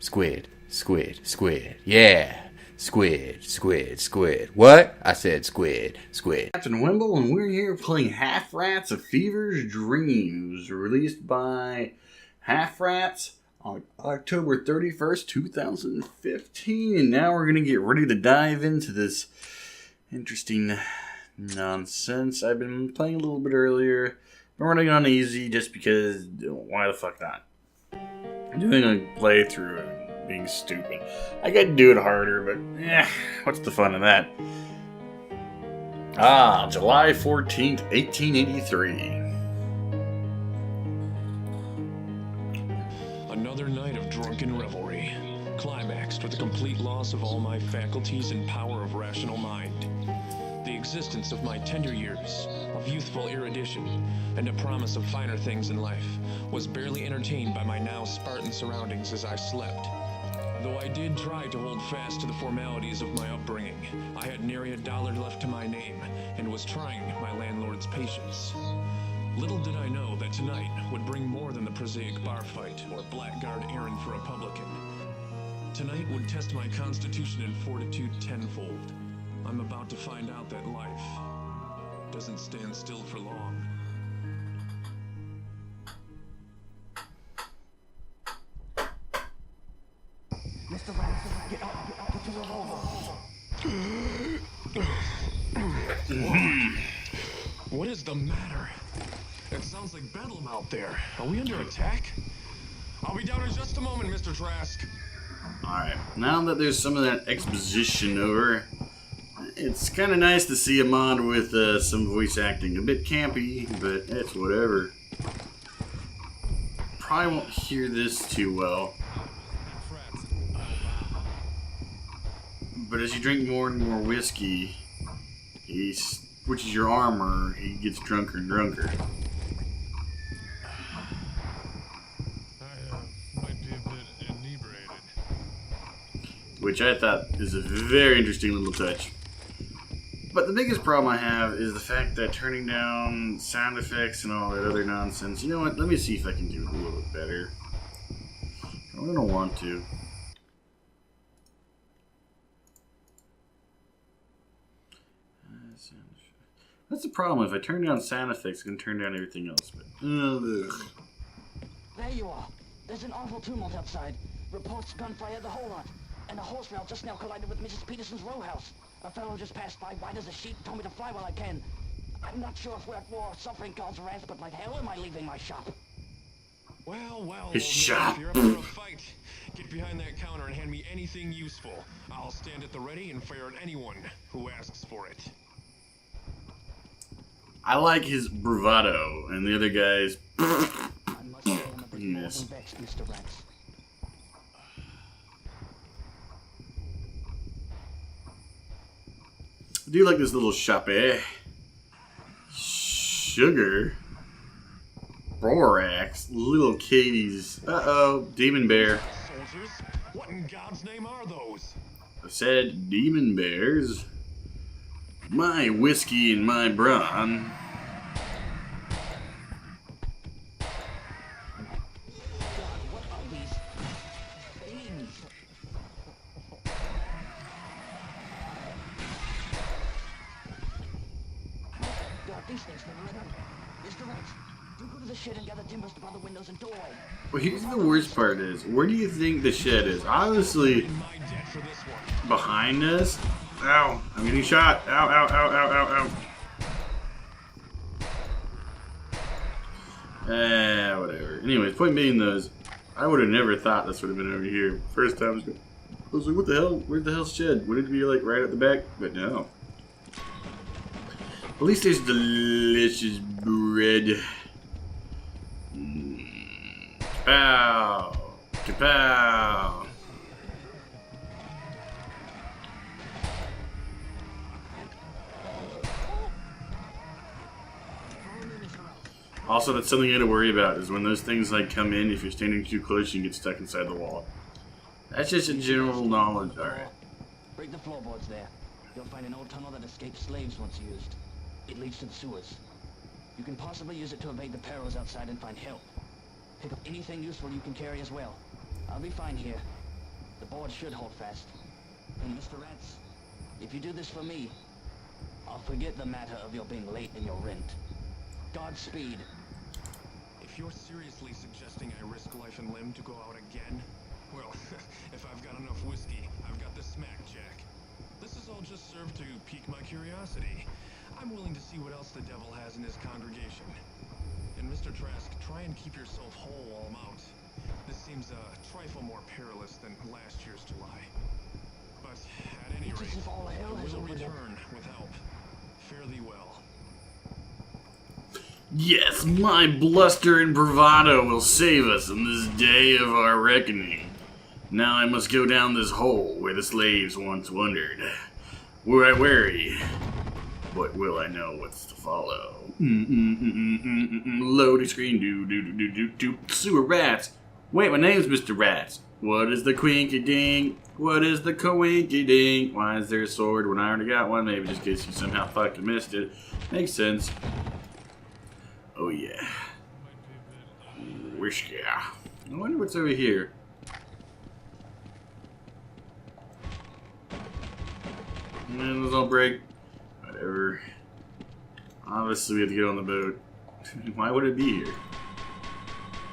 Squid, squid, squid. Yeah. Squid, squid, squid. What? I said squid, squid. Captain Wimble, and we're here playing Half Rats of Fever's Dreams, released by Half Rats on October 31st, 2015. And now we're going to get ready to dive into this interesting nonsense. I've been playing a little bit earlier. Been running on easy just because, why the fuck not? I'm doing a playthrough and being stupid. I got to do it harder, but what's the fun of that? July 14th, 1883. Another night of drunken revelry, climaxed with the complete loss of all my faculties and power of rational mind. The existence of my tender years, of youthful erudition, and a promise of finer things in life, was barely entertained by my now Spartan surroundings as I slept. Though I did try to hold fast to the formalities of my upbringing, I had nary a dollar left to my name, and was trying my landlord's patience. Little did I know that tonight would bring more than the prosaic bar fight or blackguard errand for a publican. Tonight would test my constitution and fortitude tenfold. I'm about to find out that life doesn't stand still for long. Mr. Ransom, get up, put your revolver. What is the matter? It sounds like bedlam out there. Are we under attack? I'll be down in just a moment, Mr. Trask. Alright, now that there's some of that exposition over, it's kind of nice to see a mod with some voice acting. A bit campy, but it's whatever. Probably won't hear this too well. But as you drink more and more whiskey, which is your armor, he gets drunker and drunker. I might be a bit inebriated. Which I thought is a very interesting little touch. But the biggest problem I have is the fact that turning down sound effects and all that other nonsense. You know what? Let me see if I can do it a little bit better. I'm going to want to. That's the problem. If I turn down sound effects, I can turn down everything else. But, There you are. There's an awful tumult outside. Reports gunfire, the whole lot. And a horse rail just now collided with Mrs. Peterson's row house. A fellow just passed by, white as a sheet, told me to fly while I can. I'm not sure if we're at war or suffering cause wrath, but like hell am I leaving my shop. Well, his shop. If you're up for a fight, get behind that counter and hand me anything useful. I'll stand at the ready and fire at anyone who asks for it. I like his bravado, and the other guys. I must say I'm a bit more Yes. than vexed, Mr. Rance. I do like this little shop, eh? Sugar. Borax. Little Katie's. Uh-oh. Demon bear. Soldiers, what in God's name are those? I said demon bears. My whiskey and my brawn. God, what are these things? God, these things never end. Mr. Rance, do go to the shed and gather timbers to bar the windows and doorway. Well, here's the worst part is, where do you think the shed is? Obviously, In my debt for this one. behind us. Ow, I'm getting shot. Ow, ow, ow, ow, ow, ow. Whatever. Anyways, point being those, I would have never thought this would have been over here. First time I was like, what the hell? Where's the hell's shed? Would it be like right at the back? But no. At least there's delicious bread. Kapow! Kapow! Also, that's something you got to worry about, is when those things like come in, if you're standing too close, you can get stuck inside the wall. That's just a general knowledge. Alright. Break the floorboards there. You'll find an old tunnel that escaped slaves once used. It leads to the sewers. You can possibly use it to evade the perils outside and find help. Pick up anything useful you can carry as well. I'll be fine here. The board should hold fast. And Mr. Rats, if you do this for me, I'll forget the matter of your being late in your rent. Godspeed. If you're seriously suggesting I risk life and limb to go out again, well, if I've got enough whiskey, I've got the smack jack. This has all just served to pique my curiosity. I'm willing to see what else the devil has in his congregation. And Mr. Trask, try and keep yourself whole while I'm out. This seems a trifle more perilous than last year's July. But at any rate, Just as all hell I has will opened up. return with help. Fare thee well. Yes, my bluster and bravado will save us on this day of our reckoning. Now I must go down this hole where the slaves once wandered. Were I wary, what will I know what's to follow? Loading screen, do. Sewer rats. Wait, my name's Mr. Rats. What is the quinky-ding? What is the coinky-ding? Why is there a sword when I already got one? Maybe just in case you somehow fucking missed it. Makes sense. Oh yeah. Whiskey. I wonder what's over here. Man, those all break. Whatever. Obviously we have to get on the boat. Why would it be here?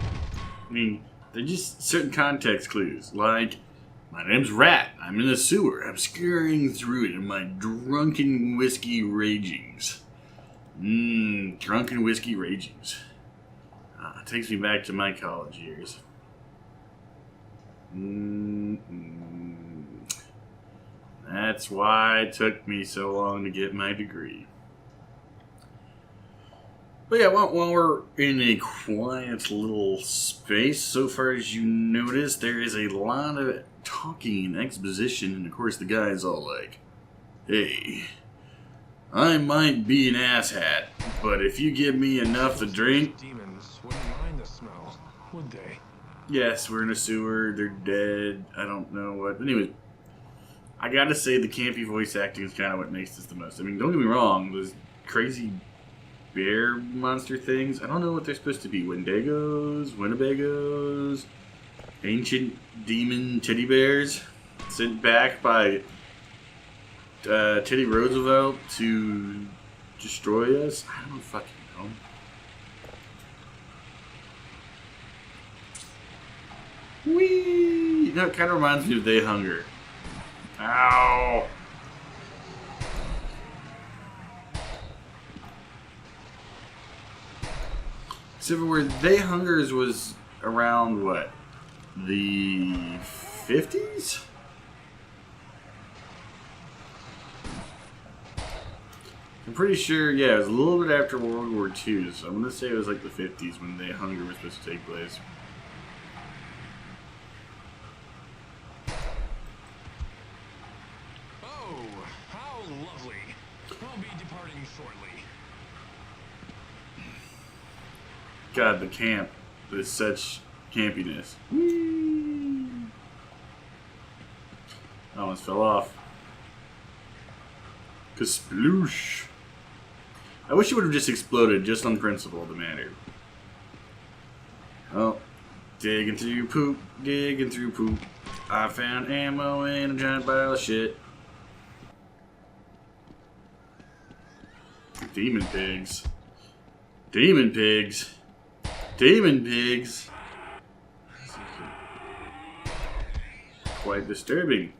I mean, they're just certain context clues. Like, my name's Rat. I'm in the sewer. I'm scurrying through it in my drunken whiskey ragings. Drunken whiskey ragings. Takes me back to my college years. That's why it took me so long to get my degree. But yeah, while we're in a quiet little space, so far as you notice, there is a lot of talking and exposition, and of course the guy's all like, hey, I might be an asshat, but if you give me enough to drink... Demons wouldn't mind the smell, would they? Yes, we're in a sewer, they're dead, I don't know what... Anyway, I gotta say the campy voice acting is kind of what makes this the most. I mean, don't get me wrong, those crazy bear monster things, I don't know what they're supposed to be. Wendigos, Winnebagos, ancient demon teddy bears sent back by Teddy Roosevelt to destroy us? I don't fucking know. Whee! That kind of reminds me of They Hunger. Ow! Except for where They Hungers was around, what? The 50s? I'm pretty sure, yeah, it was a little bit after World War II, so I'm going to say it was like the 50s when They Hunger was supposed to take place. Oh, how lovely. I'll be departing shortly. God, the camp is such campiness. I almost fell off. Kasploosh. I wish it would have just exploded just on principle of the matter. Oh, digging through poop, digging through poop. I found ammo in a giant pile of shit. Demon pigs. Demon pigs. Demon pigs. Quite disturbing.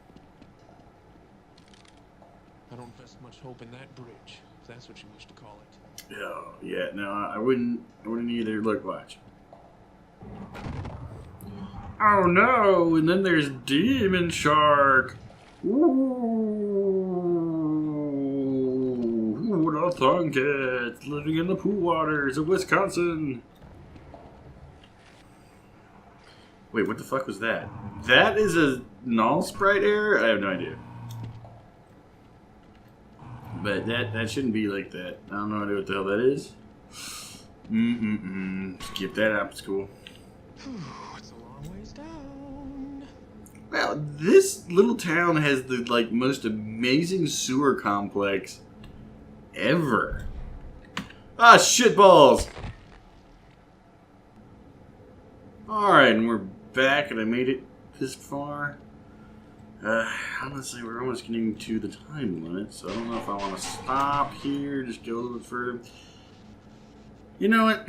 I don't invest much hope in that bridge, if that's what you wish to call it. Oh, yeah, no, I wouldn't either. Look, watch. Oh no, and then there's Demon Shark. Ooh, who would have thunk it? Living in the pool waters of Wisconsin. Wait, what the fuck was that? That is a null sprite error? I have no idea. But that shouldn't be like that. I don't know what the hell that is. Skip that up, it's cool. It's a long ways down. Wow, this little town has the most amazing sewer complex ever. Ah, shitballs! Alright, and we're back, and I made it this far. Honestly, we're almost getting to the time limit, so I don't know if I want to stop here, just go a little bit further. You know what?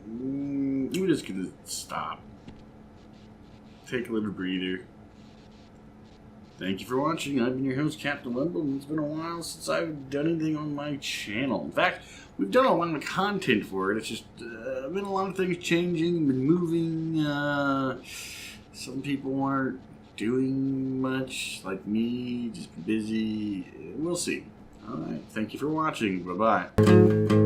We're just gonna stop. Take a little breather. Thank you for watching. I've been your host, Captain Wemble, and it's been a while since I've done anything on my channel. In fact, we've done a lot of content for it. It's just been a lot of things changing, been moving. Some people aren't doing much, like me, just busy. We'll see. Alright, thank you for watching. Bye-bye.